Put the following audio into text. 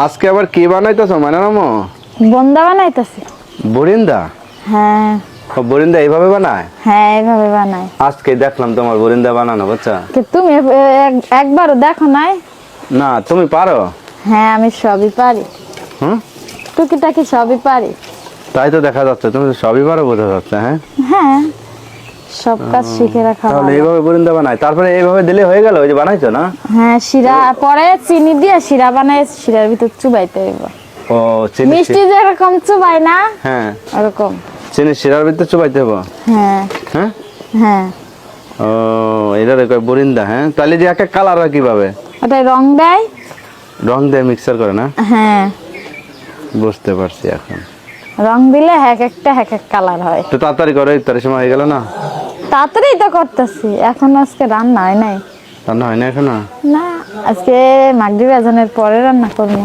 আজকে আবার কি বানাইতেছো মানারামো? বন্দা বানাইতেছি। বরিন্দা? হ্যাঁ। বরিন্দা এইভাবে বানায়? হ্যাঁ এইভাবে বানাই। আজকে দেখলাম তোমার বরিন্দা বানানো, বুঝছো? তুমি একবারও দেখো নাই? না, তুমি পারো? হ্যাঁ আমি সবই পারি। হুম, টুকিটাকি সবই পারি। তাই তো দেখা যাচ্ছে, তুমি তো সবই পারো বোঝা যাচ্ছে। হ্যাঁ হ্যাঁ, সব কাজ শিখে রাখা তাহলে ভালো। এইভাবে বরিন্দা বানায়, তারপরে এইভাবে দিলে হয়ে গেল? ওই যে বানাইছো না? হ্যাঁ, শিরা পরে চিনি দিয়ে শিরা বানাই, শিরার ভিতর চুবাইতে হইব। ও চিনি মিষ্টি যেরকম চুবাই না, হ্যাঁ ওরকম। চিনি শিরার ভিতরে চুবাইতে হবে। হ্যাঁ হ্যাঁ হ্যাঁ। ও এটা কয় বরিন্দা। হ্যাঁ তাহলে যে একটা কালার হয় কিভাবে? ওটাই রং দেয়। রং দিয়ে মিক্সার করে না? হ্যাঁ, বুঝতে পারছি এখন। রং দিলে এক একটা এক এক কালার হয়। তো তাড়াতাড়ি করো, ইফতারের সময় হয়ে গেল না? তাড়াতাড়ি তো করতেছি, এখন আজকে রান্না হয় নাই। রান্না হয় না এখনো? না, আজকে মাগরিব আজানের পরে রান্না করবো।